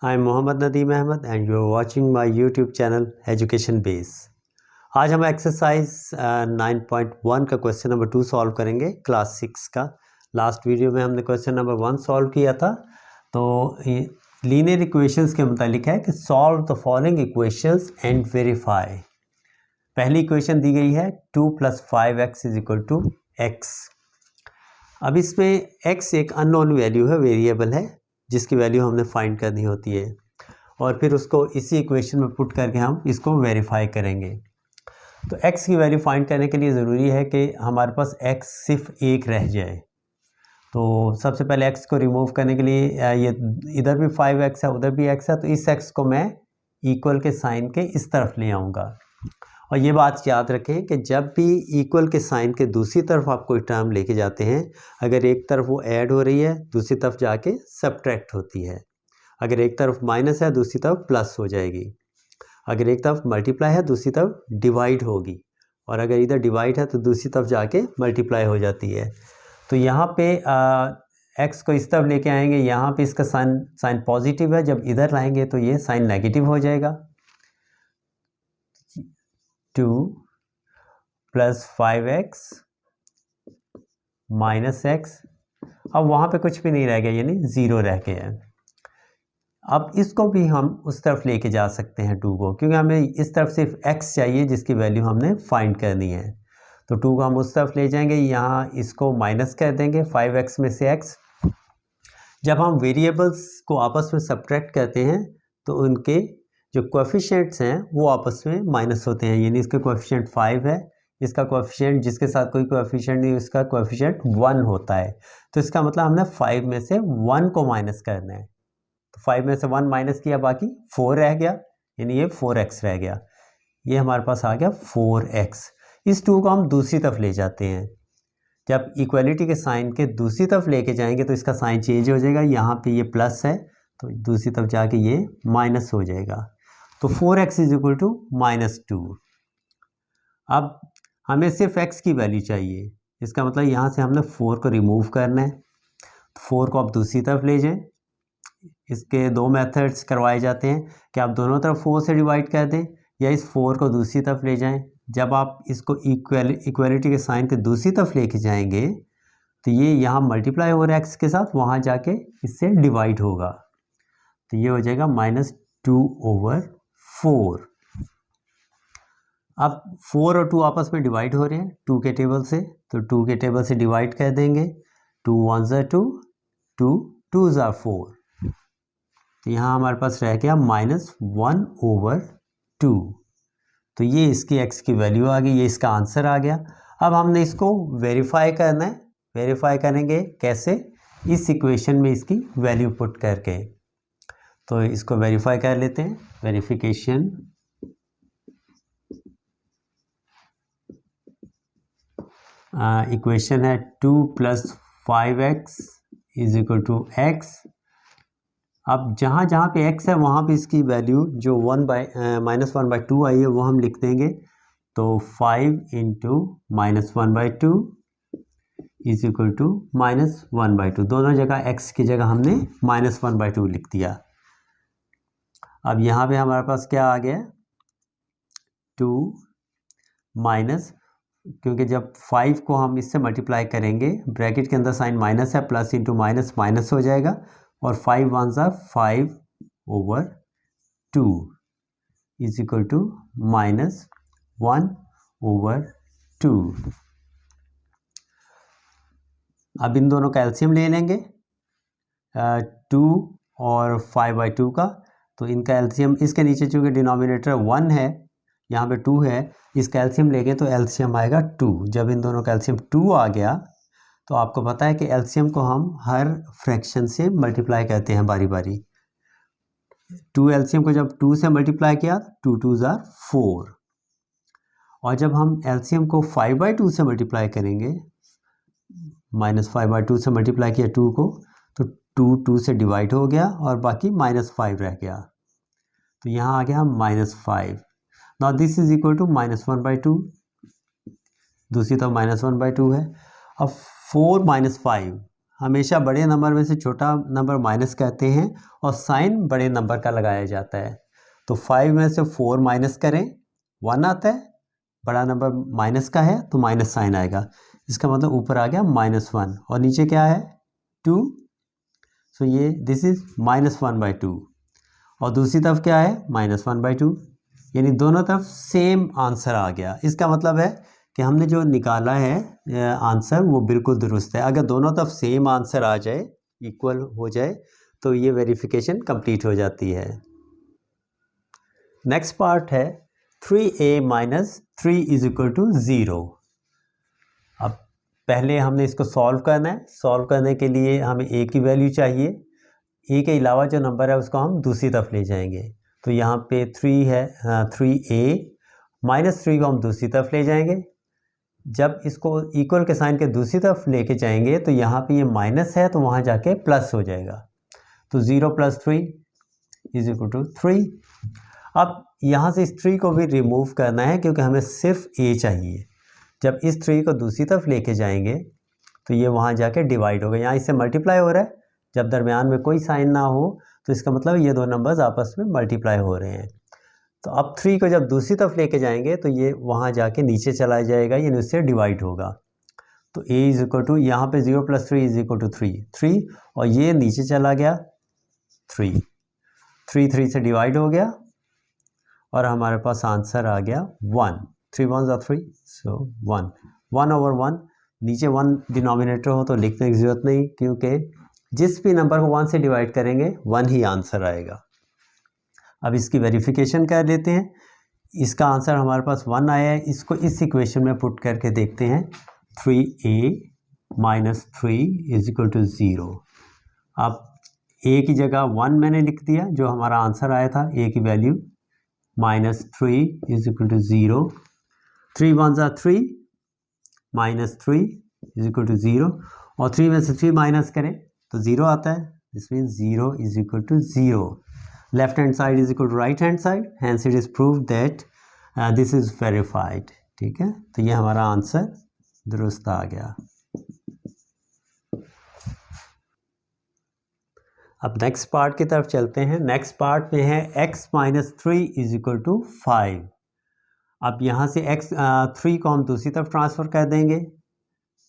I am Mohammad Nadeem Ahmad and you are watching my YouTube channel education base. आज हम exercise 9.1 का question number 2 solve करेंगे class 6 का। Last video में हमने क्वेश्चन नंबर 1 सॉल्व किया था। तो लीनियर इक्वेशंस के मुतालिक है कि solve the following equations and verify. पहली इक्वेशन दी गई है 2 + 5x = x। अब इसमें x एक अननोन वैल्यू है, वेरिएबल है, जिसकी वैल्यू हमने फाइंड करनी होती है और फिर उसको इसी इक्वेशन में पुट करके हम इसको वेरीफाई करेंगे। तो x की वैल्यू फाइंड करने के लिए ज़रूरी है कि हमारे पास x सिर्फ एक रह जाए। तो सबसे पहले x को रिमूव करने के लिए ये इधर भी 5x है, उधर भी x है, तो इस x को मैं इक्वल के साइन के इस तरफ ले आऊँगा। और ये बात याद रखें कि जब भी इक्वल के साइन के दूसरी तरफ आप कोई टर्म लेके जाते हैं, अगर एक तरफ वो ऐड हो रही है दूसरी तरफ जाके सब्ट्रैक्ट होती है। अगर एक तरफ माइनस है दूसरी तरफ प्लस हो जाएगी। अगर एक तरफ मल्टीप्लाई है दूसरी तरफ डिवाइड होगी, और अगर इधर डिवाइड है तो दूसरी तरफ जाके मल्टीप्लाई हो जाती है। तो यहाँ पे एक्स को इस तरफ लेके आएंगे, यहाँ पे इसका साइन पॉजिटिव है, जब इधर लाएंगे तो ये साइन नेगेटिव हो जाएगा। 2 + 5x - x। अब वहाँ पे कुछ भी नहीं रह गया, यानी 0 रह गया है। अब इसको भी हम उस तरफ लेके जा सकते हैं 2 को, क्योंकि हमें इस तरफ सिर्फ x चाहिए जिसकी वैल्यू हमने फाइंड करनी है। तो 2 को हम उस तरफ ले जाएंगे, यहाँ इसको माइनस कर देंगे 5x में से x। जब हम वेरिएबल्स को आपस में सब्ट्रैक्ट करते हैं तो उनके जो कोएफिशिएंट्स हैं वो आपस में माइनस होते हैं, यानी इसका कोएफिशिएंट 5 है, इसका कोएफिशिएंट जिसके साथ कोई कोएफिशिएंट नहीं उसका कोएफिशिएंट 1 होता है। तो इसका मतलब हमने 5 में से 1 को माइनस करना है। तो 5 में से 1 माइनस किया, बाकी 4 रह गया, यानी ये 4x रह गया। ये हमारे पास आ गया 4x। इस 2 को हम दूसरी तरफ ले जाते हैं। जब इक्वलिटी के साइन के दूसरी तरफ लेके जाएंगे तो इसका साइन चेंज हो जाएगा, यहाँ पे ये प्लस है तो दूसरी तरफ जाके ये माइनस हो जाएगा। तो 4x = -2। अब हमें सिर्फ x की वैल्यू चाहिए, इसका मतलब यहाँ से हमने 4 को रिमूव करना है। 4 को आप दूसरी तरफ ले जाएं। इसके 2 मेथड्स करवाए जाते हैं कि आप दोनों तरफ 4 से डिवाइड कर दें या इस 4 को दूसरी तरफ ले जाएं। जब आप इसको इक्वलिटी के साइन के दूसरी तरफ लेके जाएंगे तो ये यहाँ मल्टीप्लाई हो रहा है x के साथ, वहाँ जाके इससे डिवाइड होगा, तो ये हो जाएगा -2/4। अब 4 और 2 आपस में डिवाइड हो रहे हैं 2 के टेबल से, तो 2 के टेबल से डिवाइड कर देंगे। 2 1 = 2, 2 2 = 4, तो यहाँ हमारे पास रह गया -1/2। तो ये इसकी x की वैल्यू आ गई, ये इसका आंसर आ गया। अब हमने इसको वेरीफाई करना है। वेरीफाई करेंगे कैसे? इस इक्वेशन में इसकी वैल्यू पुट करके। तो इसको वेरीफाई कर लेते हैं। वेरिफिकेशन इक्वेशन है 2 + 5x = x। अब जहाँ जहाँ पे x है वहाँ पे इसकी वैल्यू जो -1/2 आई है वो हम लिख देंगे। तो 5 × -1/2 = -1/2। दोनों जगह x की जगह हमने -1/2 लिख दिया। अब यहाँ पे हमारे पास क्या आ गया? 2 माइनस, क्योंकि जब 5 को हम इससे मल्टीप्लाई करेंगे, ब्रैकेट के अंदर साइन माइनस है, प्लस इंटू माइनस माइनस हो जाएगा, और 5 1 = 5/2 = -1/2। अब इन दोनों का एलसीएम ले लेंगे 2 और 5/2 का। तो इनका एलसीएम, इसके नीचे चूँकि डिनोमिनेटर 1 है, यहाँ पे 2 है, इसका एलसीएम लेंगे तो एलसीएम आएगा 2। जब इन दोनों का एलसीएम 2 आ गया तो आपको पता है कि एलसीएम को हम हर फ्रैक्शन से मल्टीप्लाई करते हैं बारी बारी। 2 एलसीएम को जब 2 से मल्टीप्लाई किया 2 2 = 4, और जब हम एलसीएम को 5/2 से मल्टीप्लाई करेंगे, -5/2 से मल्टीप्लाई किया 2 को, तो 2 2 से डिवाइड हो गया और बाकी -5 रह गया, तो यहाँ आ गया -5। Now this is equal to -1/2, दूसरी तरफ -1/2 है। अब 4 - 5, हमेशा बड़े नंबर में से छोटा नंबर माइनस कहते हैं और साइन बड़े नंबर का लगाया जाता है। तो 5 में से 4 माइनस करें 1 आता है, बड़ा नंबर माइनस का है तो माइनस साइन आएगा, इसका मतलब ऊपर आ गया -1 और नीचे क्या है 2, सो ये दिस इज -1/2 और दूसरी तरफ क्या है -1/2, यानी दोनों तरफ सेम आंसर आ गया। इसका मतलब है कि हमने जो निकाला है आंसर वो बिल्कुल दुरुस्त है। अगर दोनों तरफ सेम आंसर आ जाए, इक्वल हो जाए, तो ये वेरिफिकेशन कंप्लीट हो जाती है। नेक्स्ट पार्ट है 3a - 3 = 0। अब पहले हमने इसको सॉल्व करना है। सॉल्व करने के लिए हमें a की वैल्यू चाहिए। a के अलावा जो नंबर है उसको हम दूसरी तरफ ले जाएंगे। तो यहाँ पे 3 है, 3a -3 को हम दूसरी तरफ ले जाएंगे। जब इसको इक्वल के साइन के दूसरी तरफ लेके जाएंगे तो यहाँ पे ये माइनस है तो वहाँ जाके प्लस हो जाएगा। तो 0 + 3 = 3। अब यहाँ से इस 3 को भी रिमूव करना है क्योंकि हमें सिर्फ a चाहिए। जब इस 3 को दूसरी तरफ लेके जाएंगे तो ये वहाँ जाके डिवाइड होगा। यहाँ इससे मल्टीप्लाई हो रहा है, जब दरमियान में कोई साइन ना हो तो इसका मतलब ये दो नंबर्स आपस में मल्टीप्लाई हो रहे हैं। तो अब 3 को जब दूसरी तरफ लेके जाएंगे तो ये वहाँ जाके नीचे चला जाएगा, यानी उससे डिवाइड होगा। तो a यहाँ पे 0 + 3 = 3 और ये नीचे चला गया 3 3 से डिवाइड हो गया और हमारे पास आंसर आ गया 1। 3 1s are 3, सो 1/1। नीचे 1 डिनोमिनेटर हो तो लिखने की ज़रूरत नहीं, क्योंकि जिस भी नंबर को 1 से डिवाइड करेंगे 1 ही आंसर आएगा। अब इसकी वेरिफिकेशन कर लेते हैं। इसका आंसर हमारे पास 1 आया है। इसको इस इक्वेशन में पुट करके देखते हैं। 3a - 3 = 0। अब a की जगह 1 मैंने लिख दिया, जो हमारा आंसर आया था a की वैल्यू, -3 = 0। 3 1s are 3, -3 = 0 और 3 में से 3 माइनस करें तो 0 आता है। This means 0 = 0। Left hand side is equal to right hand side, hence it is proved that this is verified। ठीक है, तो ये हमारा आंसर दुरुस्त आ गया। अब नेक्स्ट पार्ट की तरफ चलते हैं। नेक्स्ट पार्ट में है x - 3 = 5। अब यहाँ से 3 को हम दूसरी तरफ ट्रांसफ़र कर देंगे।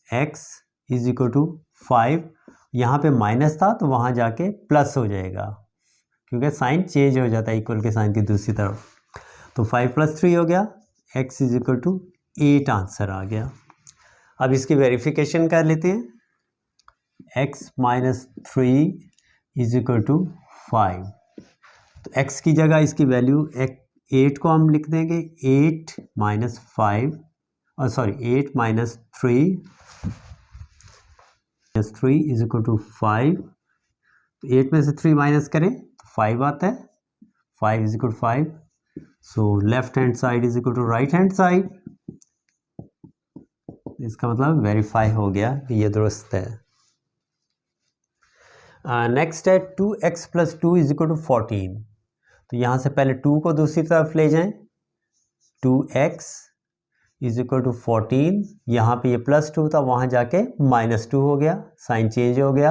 x = 5, यहाँ पे माइनस था तो वहाँ जाके प्लस हो जाएगा, क्योंकि साइन चेंज हो जाता है इक्वल के साइन की दूसरी तरफ। तो 5 + 3 हो गया, x = 8 आंसर आ गया। अब इसकी वेरिफिकेशन कर लेते हैं। x - 3 = 5, तो x की जगह इसकी वैल्यू 8 को हम लिख देंगे। 8 - 3 = 5। तो 8 में से 3 माइनस करें 5 आता है। 5 = 5, so left hand side = right hand side. इसका मतलब वेरीफाई हो गया कि ये दुरुस्त है। नेक्स्ट है 2x + 2 = 14। तो यहाँ से पहले 2 को दूसरी तरफ ले जाएं। 2x = 14, यहाँ पे ये +2 था, वहाँ जाके -2 हो गया, साइन चेंज हो गया।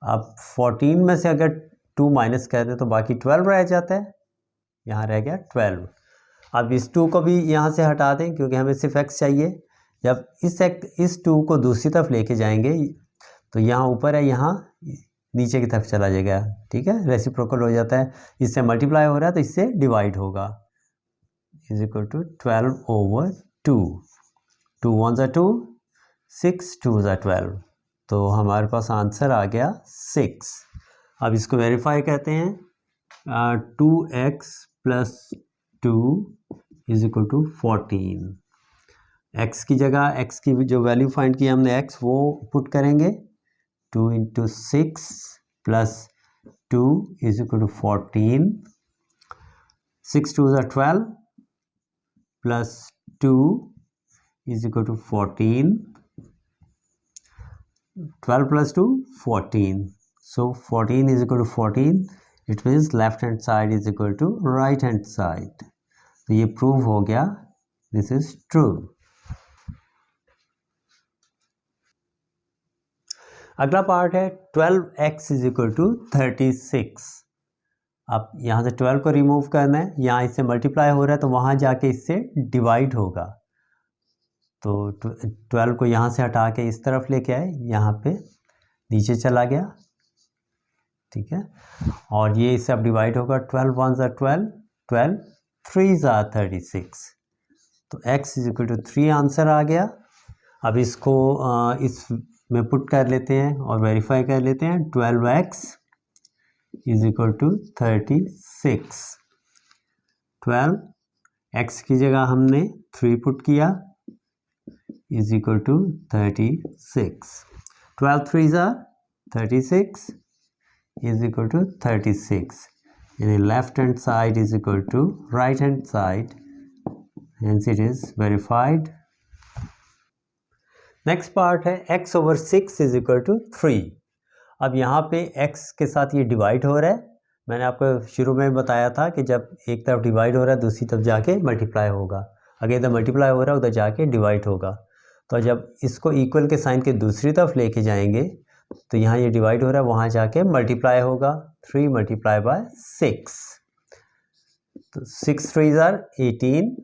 अब 14 में से अगर 2 माइनस कर दें तो बाकी 12 रह जाता है, यहाँ रह गया 12। अब इस 2 को भी यहाँ से हटा दें क्योंकि हमें सिर्फ x चाहिए। जब इस 2 को दूसरी तरफ लेके जाएंगे तो यहाँ ऊपर है, यहाँ नीचे की तरफ चला जाएगा। ठीक है, रेसिप्रोकल हो जाता है, इससे मल्टीप्लाई हो रहा है तो इससे डिवाइड होगा। = 12/2। 2 1s are 2, 6 2s are 12। तो हमारे पास आंसर आ गया 6। अब इसको वेरीफाई कहते हैं। 2x + 2 = 14। x की जगह x की जो वैल्यू फाइंड की हमने x वो पुट करेंगे। 2 × 6 + 2 = 14। 6 2s are 12 plus 2 is equal to 14. 12 plus 2 14. So 14 is equal to 14. It means left hand side is equal to right hand side. तो ये प्रूव हो गया, दिस इज ट्रू। अगला पार्ट है 12x इज इक्वल टू 36। अब यहाँ से 12 को रिमूव करना है, यहाँ इससे मल्टीप्लाई हो रहा है तो वहाँ जाके इससे डिवाइड होगा। तो 12 को यहाँ से हटा के इस तरफ लेके आए, यहाँ पे नीचे चला गया, ठीक है। और ये इससे अब डिवाइड होगा, 12 1 ज़ा 12, 12 3 ज़ा 36। तो x is equal to 3 answer आ गया। अब इसको इस में पुट कर लेते हैं और वेरीफाई कर लेते हैं। 12x is equal to 36। 12x की जगह हमने 3 पुट किया, इज इक्वल टू 36। 12 3 ज़ा 36 इज इक्वल टू 36, यानी left hand side is equal to right hand side, hence it is verified. Next part है x over 6 is equal to 3। अब यहाँ पे x के साथ ये डिवाइड हो रहा है। मैंने आपको शुरू में बताया था कि जब एक तरफ डिवाइड हो रहा है दूसरी तरफ जाके मल्टीप्लाई होगा, अगर इधर मल्टीप्लाई हो रहा है उधर जाके डिवाइड होगा। तो जब इसको इक्वल के साइन के दूसरी तरफ लेके जाएंगे तो यहाँ ये डिवाइड हो रहा है, वहाँ जाके मल्टीप्लाई होगा। 3 मल्टीप्लाई बाय 6, तो 6 3 ज़ा 18,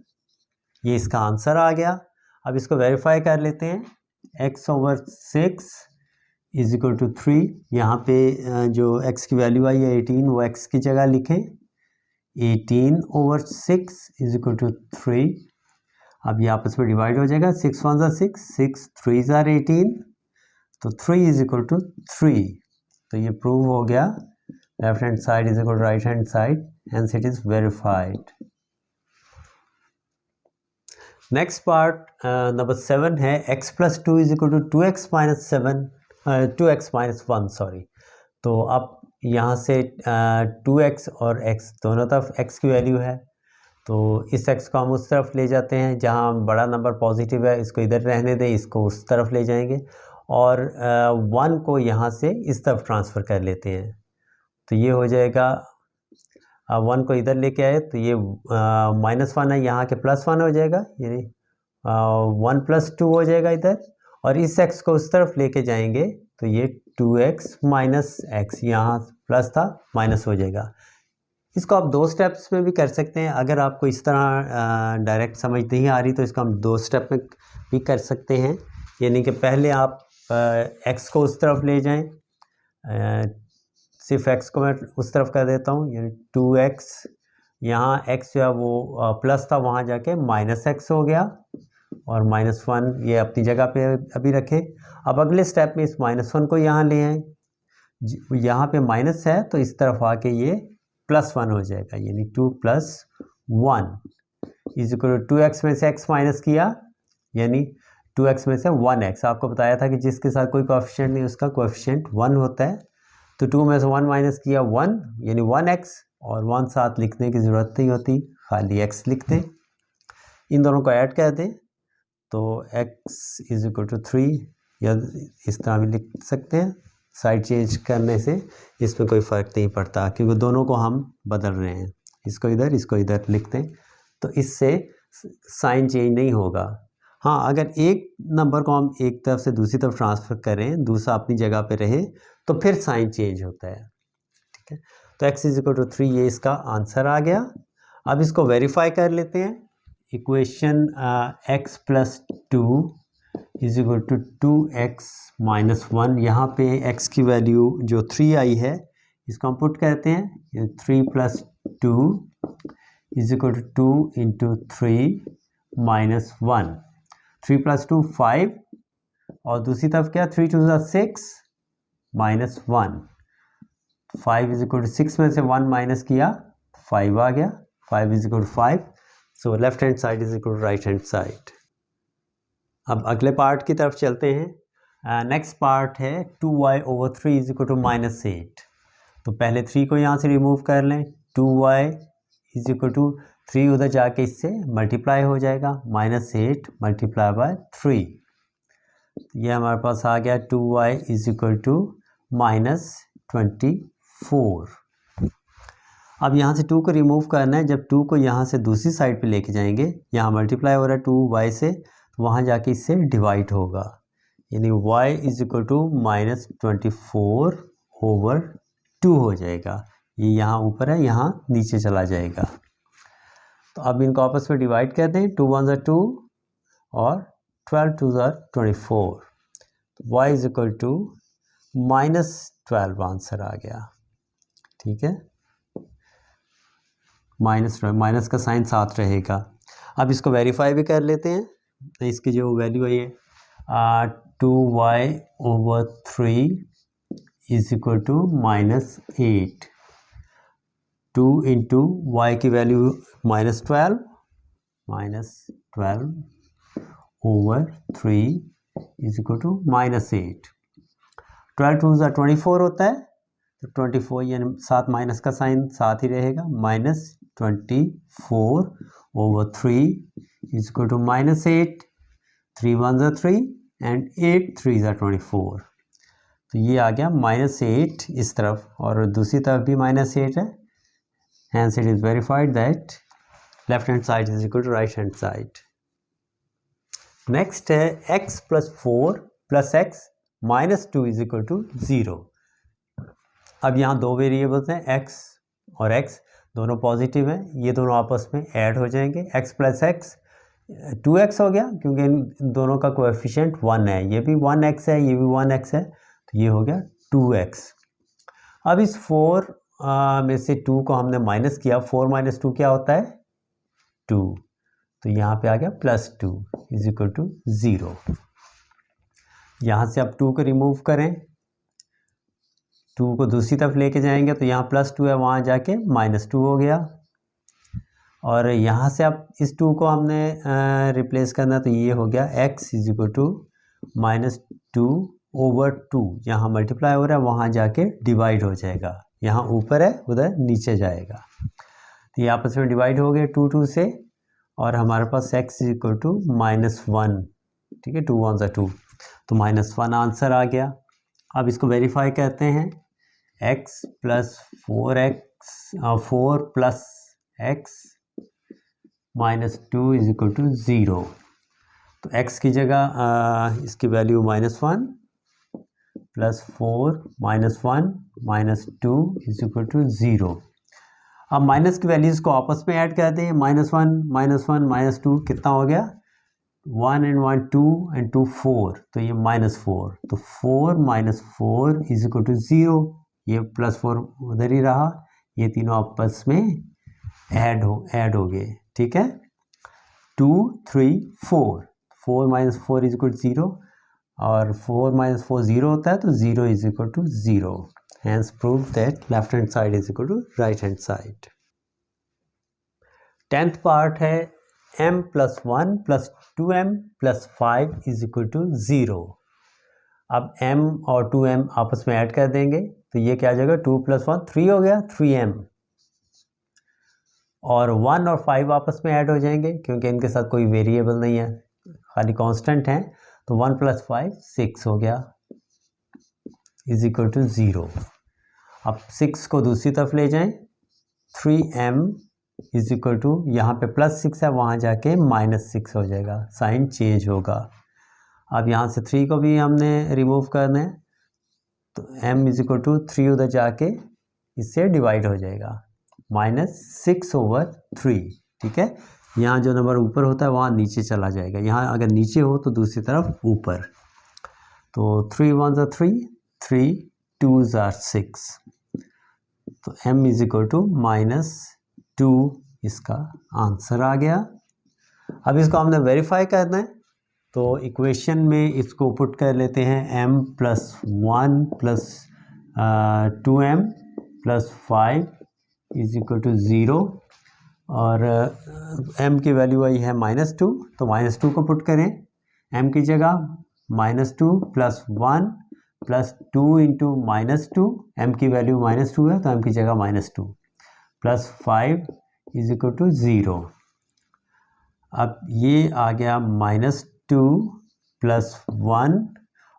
ये इसका आंसर आ गया। अब इसको वेरीफाई कर लेते हैं। x over 6 is equal to 3, यहाँ पे जो x की वैल्यू आई है 18, वो x की जगह लिखें। 18 ओवर 6 इज इक्वल टू 3। अब ये आपस में डिवाइड हो जाएगा, 6 1 ज़ा 6, 6 3 ज़ा 18, तो 3 इज इक्वल टू 3। तो ये प्रूव हो गया, left hand side is equal to right hand side, hence it is verified. Next part number 7 है x plus 2 is equal to 2x minus 7, 2x minus 1 sorry. तो अब यहाँ से 2x और x दोनों तरफ x की वैल्यू है, तो इस x को हम उस तरफ ले जाते हैं जहाँ बड़ा नंबर पॉजिटिव है, इसको इधर रहने दें, इसको उस तरफ ले जाएंगे और 1 को यहाँ से इस तरफ ट्रांसफ़र कर लेते हैं। तो ये हो जाएगा, 1 को इधर लेके आए तो ये -1 है, यहाँ के +1 हो जाएगा, यानी 1 + 2 हो जाएगा इधर, और इस x को उस तरफ लेके जाएंगे तो ये 2x माइनस x, यहाँ प्लस था माइनस हो जाएगा। इसको आप 2 स्टेप्स में भी कर सकते हैं। अगर आपको इस तरह डायरेक्ट समझ नहीं आ रही तो इसको हम 2 स्टेप में भी कर सकते हैं, यानी कि पहले आप x को उस तरफ ले जाएं, सिर्फ x को मैं उस तरफ कर देता हूँ, यानी 2x, यहाँ x जो है वो प्लस था, वहाँ जाके -x हो गया, और -1 ये अपनी जगह पे अभी रखे। अब अगले स्टेप में इस -1 को यहाँ ले आए, यहाँ पे माइनस है तो इस तरफ आके ये +1 हो जाएगा, यानी 2 + 1 इज इक्वल टू 2x में से x माइनस किया, यानी 2x में से 1x। आपको बताया था कि जिसके साथ कोई कोएफिशिएंट नहीं उसका कोएफिशिएंट 1 होता है, तो 2 में से 1 माइनस किया 1, यानी 1x, और 1 साथ लिखने की ज़रूरत नहीं होती, खाली x लिख दें। इन दोनों को ऐड कर दें तो x इज इक्वल टू 3, या इस तरह भी लिख सकते हैं। साइड चेंज करने से इसमें कोई फ़र्क नहीं पड़ता, क्योंकि दोनों को हम बदल रहे हैं, इसको इधर लिख दें, तो इससे साइन चेंज नहीं होगा। हाँ, अगर एक नंबर को हम एक तरफ से दूसरी तरफ ट्रांसफ़र करें, दूसरा अपनी जगह पे रहे, तो फिर साइन चेंज होता है, ठीक है। तो x इज इक्वल टू 3, ये इसका आंसर आ गया। अब इसको वेरीफाई कर लेते हैं। Equation x plus 2 is equal to 2x minus 1, यहाँ पे x की वैल्यू जो 3 आई है इसको हम पुट करते हैं, 3 + 2 is equal to 2 into 3 minus 1, 3 + 2 5, और दूसरी तरफ क्या, 3 2 ज़ा 6 माइनस 1, 5 इज इक्वल टू 6 में से 1 माइनस किया 5 आ गया, 5 is equal to 5। So left hand side is equal to right hand side. अब अगले पार्ट की तरफ चलते हैं। नेक्स्ट पार्ट है 2y over 3 is equal to -8। तो पहले 3 को यहाँ से रिमूव कर लें, 2y इज इक्वल टू 3 उधर जाके इससे मल्टीप्लाई हो जाएगा, -8 मल्टीप्लाई बाय 3, ये हमारे पास आ गया 2y इज इक्वल टू -24। अब यहाँ से 2 को रिमूव करना है। जब 2 को यहाँ से दूसरी साइड पे लेके जाएंगे, यहाँ मल्टीप्लाई हो रहा है 2y से, तो वहाँ जाके इससे डिवाइड होगा, यानी y इज इक्वल टू -24/2 हो जाएगा। ये यहाँ ऊपर है, यहाँ नीचे चला जाएगा। तो अब इनको आपस में डिवाइड कर दें, 2 1 2 और 12 2 24। y is equal to -12 answer आ गया। ठीक है, माइनस का साइन साथ रहेगा। अब इसको वेरीफाई भी कर लेते हैं। तो इसकी जो वैल्यू है ये 2y/3 is equal to -8। 2 into y की वैल्यू -12 -12/3 इज इक्वल टू -8। 12 2 24 होता है, तो 24 यानी साथ माइनस का साइन साथ ही रहेगा, -24/3 इज इक्वल टू -8। 3 1 3 एंड 8 3 24। तो ये आ गया -8 इस तरफ, और दूसरी तरफ भी -8 है। Hence it is verified that left hand side is equal to right hand side. Next है x plus 4 plus x minus 2 is equal to 0. अब यहाँ दो वेरिएबल्स हैं, x और x दोनों पॉजिटिव हैं। ये दोनों आपस में ऐड हो जाएंगे। x प्लस x 2x हो गया, क्योंकि इन दोनों का कोएफिशिएंट 1 है। ये भी 1x है, ये भी 1x है, तो ये हो गया 2x। अब इस 4 में से 2 को हमने माइनस किया। 4 - 2 क्या होता है? 2। तो यहाँ पे आ गया +2 इज इक्वल टू 0। यहाँ से अब 2 को रिमूव करें, 2 को दूसरी तरफ लेके जाएंगे, तो यहाँ +2 है, वहाँ जाके -2 हो गया। और यहाँ से अब इस 2 को हमने रिप्लेस करना, तो ये हो गया x इज इक्वल टू -2/2। यहाँ मल्टीप्लाई हो रहा है, वहाँ जाके डिवाइड हो जाएगा। यहाँ ऊपर है, उधर नीचे जाएगा। तो ये आपस में डिवाइड हो गए 2 2 से, और हमारे पास x इज इक्वल टू -1। ठीक है, 2 1 2, तो -1 आंसर आ गया। अब इसको वेरीफाई करते हैं। x plus 4 plus x -2 is equal to 0। तो x की जगह इसकी value -1 plus 4 -1 -2 is equal to 0। अब माइनस की वैल्यूज़ को आपस में ऐड कर दें। -1 -1 -2 कितना हो गया? 1 and 1 2 and 2 4, तो ये -4। तो 4 - 4 इज इक्वल टू 0। ये +4 उधर ही रहा, ये तीनों आपस में ऐड हो गए। ठीक है, 2 3 4, 4 - 4 इज इक्वल टू 0, और 4 - 4 0 होता है, तो 0 is equal to 0। Hence prove that left hand side is equal to right hand side. 10th part है m plus 1 plus 2m plus 5 is equal to 0. अब m और 2m आपस में ऐड कर देंगे, तो ये क्या आ जाएगा? 2 + 1 3 हो गया, 3m। और 1 और 5 आपस में ऐड हो जाएंगे, क्योंकि इनके साथ कोई वेरिएबल नहीं है, खाली कांस्टेंट हैं। तो 1 + 5 6 हो गया, इज इक्वल टू 0। अब 6 को दूसरी तरफ ले जाएं, 3m इज इक्वल टू, यहाँ पे +6 है, वहाँ जाके -6 हो जाएगा, साइन चेंज होगा। अब यहाँ से 3 को भी हमने रिमूव करना है, तो m इज इक्वल टू 3 उधर जाके इससे डिवाइड हो जाएगा, -6/3। ठीक है, यहाँ जो नंबर ऊपर होता है वहाँ नीचे चला जाएगा। यहाँ अगर नीचे हो तो दूसरी तरफ ऊपर। तो 3 1 3, 3 2 6, तो m इज इक्वल टू -2 इसका आंसर आ गया। अब इसको हमने वेरीफाई करना है, तो इक्वेशन में इसको पुट कर लेते हैं। m + 1 + 2m + 5 is equal to 0, और m की वैल्यू आई है -2, तो -2 को पुट करें m की जगह। -2 + 1 + 2 इंटू -2, m की वैल्यू -2 है, तो m की जगह -2 + 5 इज इक्वल टू 0। अब ये आ गया -2 + 1,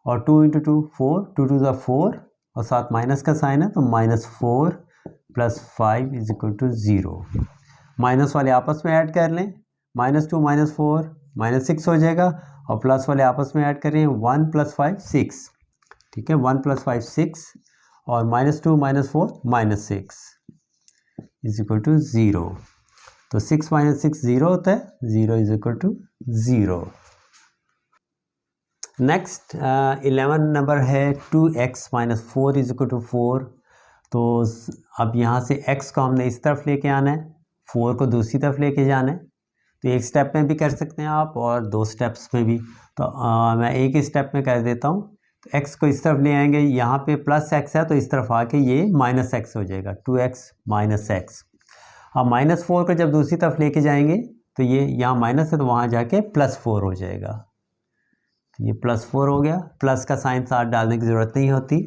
और 2 इंटू 2 4, 2 2 4, और साथ माइनस का साइन है, तो -4 + 5 इज इक्वल टू 0। माइनस वाले आपस में ऐड कर लें, -2 - 4 -6 हो जाएगा, और प्लस वाले आपस में ऐड करें 1 + 5 6, ठीक है, 1 + 5 6 और -2 -4 -6 इज इक्वल टू 0। तो 6 - 6 0 होता है, 0 is equal to 0। Next 11 number है 2x - 4 इज इक्वल टू 4। तो अब यहाँ से x को हमने इस तरफ लेके आना है, 4 को दूसरी तरफ लेके जाना है। तो एक स्टेप में भी कर सकते हैं आप और 2 स्टेप्स में भी। तो मैं एक ही स्टेप में कर देता हूँ। तो x को इस तरफ ले आएंगे, यहाँ पे +x है तो इस तरफ आके ये -x हो जाएगा, 2x - x। अब -4 को जब दूसरी तरफ लेके जाएंगे तो ये यहाँ माइनस है तो वहाँ जाके +4 हो जाएगा। तो ये +4 हो गया। प्लस का साइन साथ डालने की ज़रूरत नहीं होती,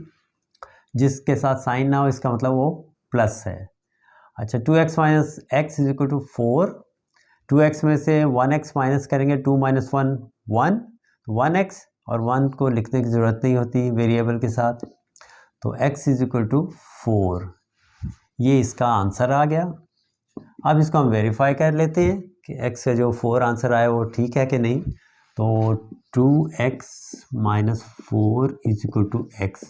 जिसके साथ साइन ना हो इसका मतलब वो प्लस है। अच्छा, 2x - x is equal to 4। 2x में से 1x माइनस करेंगे, 2 - 1 1, 1x और 1 को लिखने की ज़रूरत नहीं होती वेरिएबल के साथ। तो x इज इक्वल टू 4, ये इसका आंसर आ गया। अब इसको हम वेरीफाई कर लेते हैं कि x का जो 4 आंसर आया वो ठीक है कि नहीं। तो 2x - 4 is equal to x,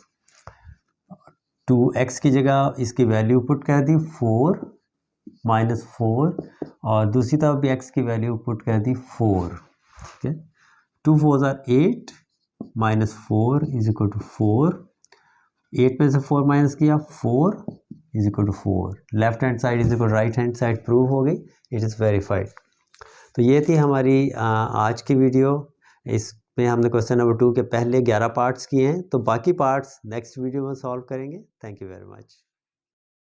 2x की जगह इसकी वैल्यू पुट कर दी 4 - 4 और दूसरी तरफ भी x की वैल्यू पुट कर दी 4, ठीक है। 2 4 = 8 -4 इज इक्वल टू 4। 8 में से 4 माइनस किया, 4 is equal to 4। Left hand side is equal right hand side prove हो गई, इट इज़ वेरीफाइड। तो ये थी हमारी आज की वीडियो। इसमें हमने क्वेश्चन नंबर 2 के पहले 11 पार्ट्स किए हैं, तो बाकी पार्ट्स नेक्स्ट वीडियो में सॉल्व करेंगे। Thank you very much.